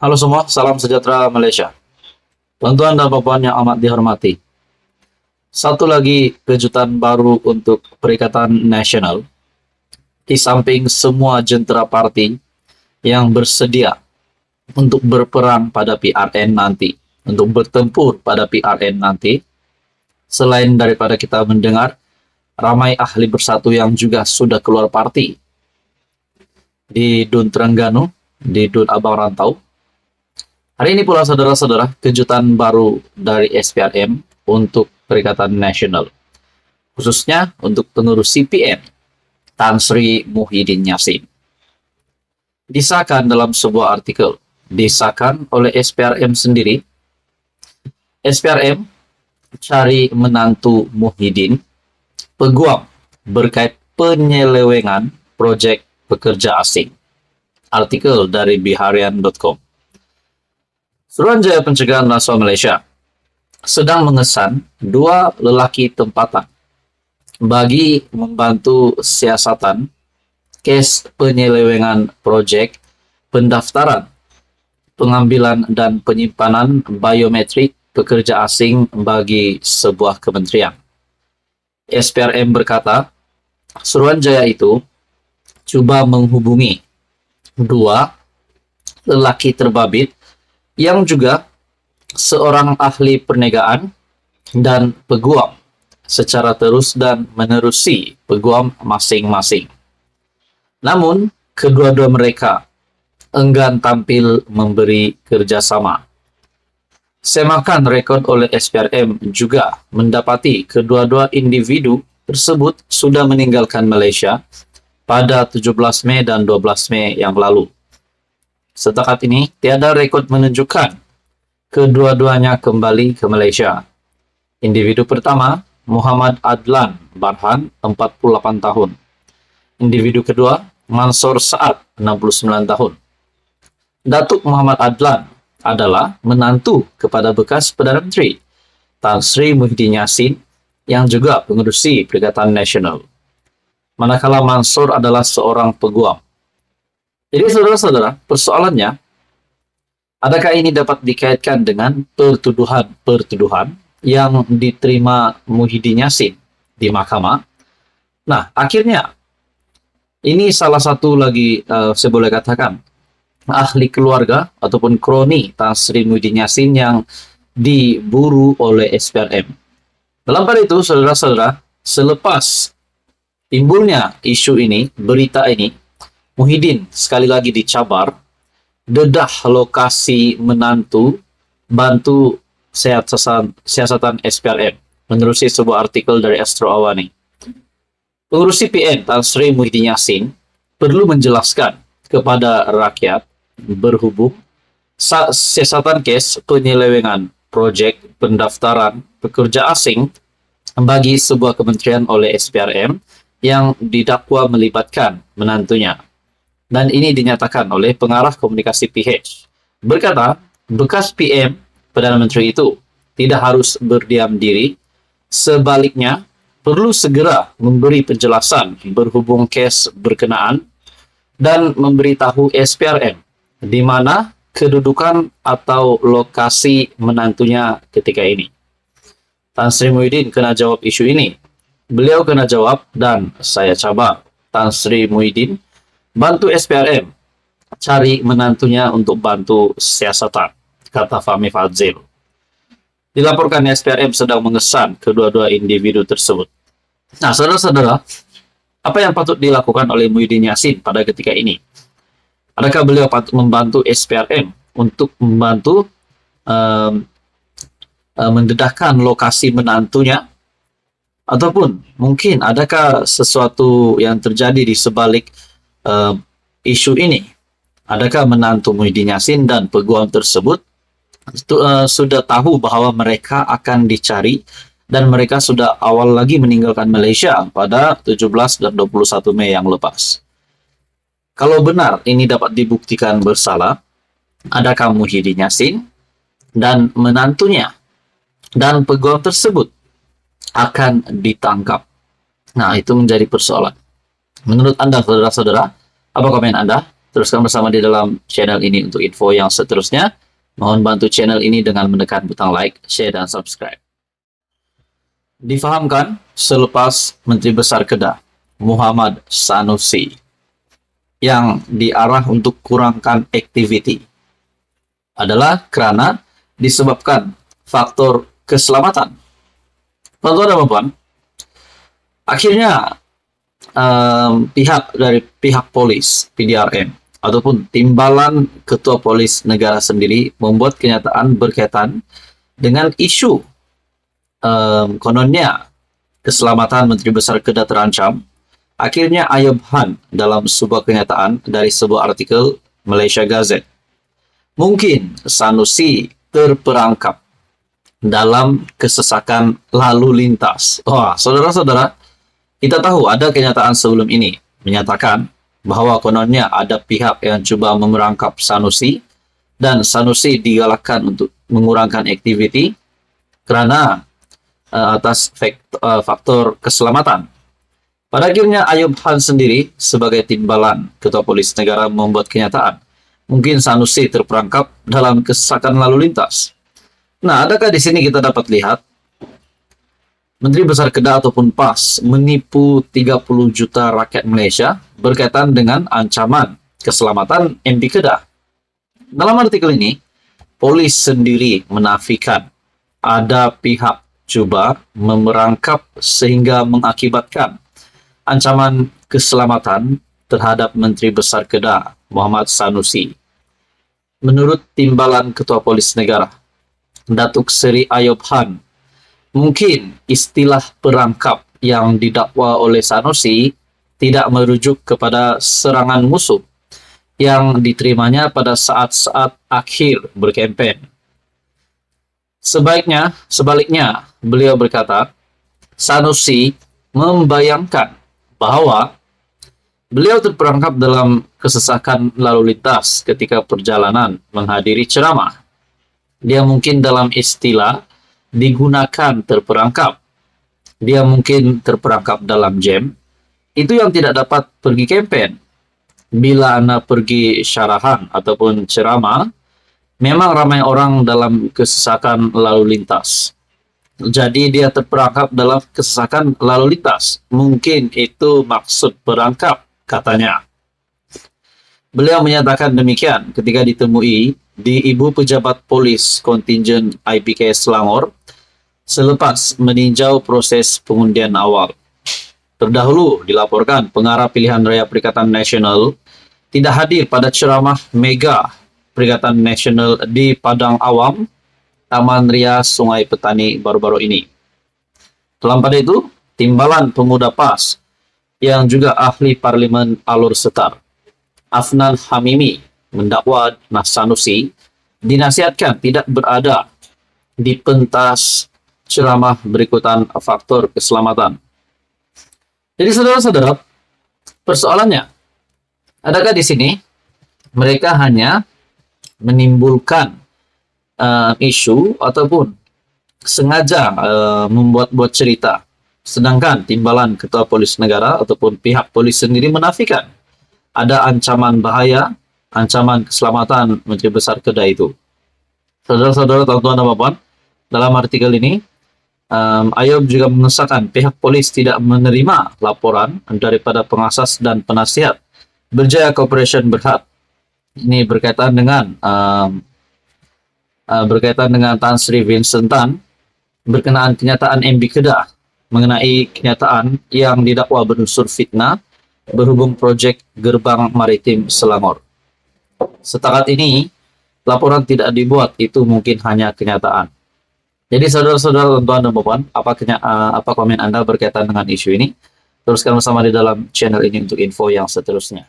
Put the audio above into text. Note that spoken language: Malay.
Halo semua, salam sejahtera Malaysia. Tuan-tuan dan puan yang amat dihormati. Satu lagi kejutan baru untuk Perikatan Nasional. Di samping semua jentera parti yang bersedia untuk berperang pada PRN nanti, untuk bertempur pada PRN nanti, selain daripada kita mendengar ramai ahli bersatu yang juga sudah keluar parti di Dun Terengganu, di Dun Abang Rantau. Hari ini pula saudara-saudara, kejutan baru dari SPRM untuk Perikatan Nasional. Khususnya untuk pengurus CPN, Tan Sri Muhyiddin Yassin. Disahkan dalam sebuah artikel, disahkan oleh SPRM sendiri. SPRM cari menantu Muhyiddin, peguam berkait penyelewengan proyek pekerja asing. Artikel dari biharian.com. Suruhanjaya Pencegahan Rasuah Malaysia sedang mengesan dua lelaki tempatan bagi membantu siasatan kes penyelewengan proyek pendaftaran, pengambilan dan penyimpanan biometrik pekerja asing bagi sebuah kementerian. SPRM berkata, Suruhanjaya itu cuba menghubungi dua lelaki terbabit yang juga seorang ahli perniagaan dan peguam secara terus dan menerusi peguam masing-masing. Namun, kedua-dua mereka enggan tampil memberi kerjasama. Semakan rekod oleh SPRM juga mendapati kedua-dua individu tersebut sudah meninggalkan Malaysia pada 17 Mei dan 12 Mei yang lalu. Setakat ini, tiada rekod menunjukkan kedua-duanya kembali ke Malaysia. Individu pertama, Muhammad Adlan Barhan, 48 tahun. Individu kedua, Mansur Saad, 69 tahun. Datuk Muhammad Adlan adalah menantu kepada bekas Perdana Menteri Tan Sri Muhyiddin Yassin yang juga pengerusi Perikatan Nasional. Manakala Mansur adalah seorang peguam. Jadi saudara-saudara, persoalannya, adakah ini dapat dikaitkan dengan pertuduhan-pertuduhan yang diterima Muhyiddin Yassin di mahkamah? Nah, akhirnya, ini salah satu lagi, saya boleh katakan, ahli keluarga ataupun kroni Tan Sri Muhyiddin Yassin yang diburu oleh SPRM. Dalam hal itu, saudara-saudara, selepas timbulnya isu ini, berita ini, Muhyiddin sekali lagi dicabar, dedah lokasi menantu bantu siasatan SPRM, menerusi sebuah artikel dari Astro Awani. Pengurus CPN Tan Sri Muhyiddin Yassin perlu menjelaskan kepada rakyat berhubung siasatan kes penyelewengan proyek pendaftaran pekerja asing bagi sebuah kementerian oleh SPRM yang didakwa melibatkan menantunya. Dan ini dinyatakan oleh pengarah komunikasi PH. Berkata, bekas PM Perdana Menteri itu tidak harus berdiam diri, sebaliknya perlu segera memberi penjelasan berhubung kes berkenaan dan memberitahu SPRM di mana kedudukan atau lokasi menantunya ketika ini. Tan Sri Muhyiddin kena jawab isu ini. Beliau kena jawab dan saya cabar Tan Sri Muhyiddin bantu SPRM cari menantunya untuk bantu siasatan, kata Fahmi Fadzil. Dilaporkan SPRM sedang mengesan kedua-dua individu tersebut. Nah, saudara-saudara, apa yang patut dilakukan oleh Muhyiddin Yassin pada ketika ini? Adakah beliau patut membantu SPRM untuk membantu mendedahkan lokasi menantunya? Ataupun mungkin adakah sesuatu yang terjadi di sebalik isu ini? Adakah menantu Muhyiddin Yassin dan peguam tersebut sudah tahu bahwa mereka akan dicari dan mereka sudah awal lagi meninggalkan Malaysia pada 17 dan 21 Mei yang lepas? Kalau benar ini dapat dibuktikan bersalah, adakah Muhyiddin Yassin dan menantunya dan peguam tersebut akan ditangkap? Nah, itu menjadi persoalan. Menurut Anda, saudara-saudara, apa komen Anda? Teruskan bersama di dalam channel ini untuk info yang seterusnya. Mohon bantu channel ini dengan menekan butang like, share, dan subscribe. Difahamkan selepas Menteri Besar Kedah, Muhammad Sanusi, yang diarah untuk kurangkan aktiviti adalah karena disebabkan faktor keselamatan. Tuan-tuan dan puan, akhirnya pihak polis PDRM ataupun timbalan ketua polis negara sendiri membuat kenyataan berkaitan dengan isu kononnya keselamatan Menteri Besar Kedah terancam. Akhirnya Ayub Han dalam sebuah kenyataan dari sebuah artikel Malaysia Gazette, mungkin Sanusi terperangkap dalam kesesakan lalu lintas. Wah, saudara-saudara, kita tahu ada kenyataan sebelum ini menyatakan bahwa kononnya ada pihak yang coba memerangkap Sanusi dan Sanusi digalakkan untuk mengurangkan aktiviti karena atas faktor keselamatan. Pada akhirnya Ayub Han sendiri sebagai timbalan ketua polis negara membuat kenyataan mungkin Sanusi terperangkap dalam kesesakan lalu lintas. Nah, adakah di sini kita dapat lihat Menteri Besar Kedah ataupun PAS menipu 30 juta rakyat Malaysia berkaitan dengan ancaman keselamatan MP Kedah? Dalam artikel ini, polis sendiri menafikan ada pihak cuba memerangkap sehingga mengakibatkan ancaman keselamatan terhadap Menteri Besar Kedah, Muhammad Sanusi. Menurut timbalan Ketua Polis Negara, Datuk Seri Ayub Han, mungkin istilah perangkap yang didakwa oleh Sanusi tidak merujuk kepada serangan musuh yang diterimanya pada saat-saat akhir berkempen. Sebaliknya, beliau berkata, Sanusi membayangkan bahwa beliau terperangkap dalam kesesakan lalu lintas ketika perjalanan menghadiri ceramah. Dia mungkin dalam istilah digunakan terperangkap. Dia mungkin terperangkap dalam jam. Itu yang tidak dapat pergi kempen. Bila Anda pergi syarahan ataupun ceramah, memang ramai orang dalam kesesakan lalu lintas. Jadi dia terperangkap dalam kesesakan lalu lintas. Mungkin itu maksud perangkap, katanya. Beliau menyatakan demikian ketika ditemui di Ibu Pejabat Polis Kontingen IPK Selangor selepas meninjau proses pengundian awal. Terdahulu dilaporkan pengarah pilihan raya Perikatan Nasional tidak hadir pada ceramah mega Perikatan Nasional di Padang Awam, Taman Ria Sungai Petani baru-baru ini. Dalam pada itu, timbalan pemuda PAS yang juga ahli Parlimen Alor Setar, Afnan Hamimi, mendakwa Sanusi dinasihatkan tidak berada di pentas ceramah berikutan faktor keselamatan. Jadi saudara-saudara, persoalannya, adakah di sini mereka hanya menimbulkan isu ataupun sengaja membuat-buat cerita, sedangkan timbalan Ketua Polis Negara ataupun pihak polis sendiri menafikan ada ancaman bahaya, ancaman keselamatan Menteri Besar Kedah itu. Saudara-saudara, tuan-tuan dan puan, dalam artikel ini Ayub juga mengesahkan pihak polis tidak menerima laporan daripada pengasas dan penasihat Berjaya Corporation Berhad. Ini berkaitan dengan Tan Sri Vincent Tan berkenaan kenyataan MB Kedah mengenai kenyataan yang didakwa berunsur fitnah berhubung projek Gerbang Maritim Selangor. Setakat ini, laporan tidak dibuat, itu mungkin hanya kenyataan. Jadi saudara-saudara, tuan-tuan dan puan, apa komen Anda berkaitan dengan isu ini? Teruskan bersama di dalam channel ini untuk info yang seterusnya.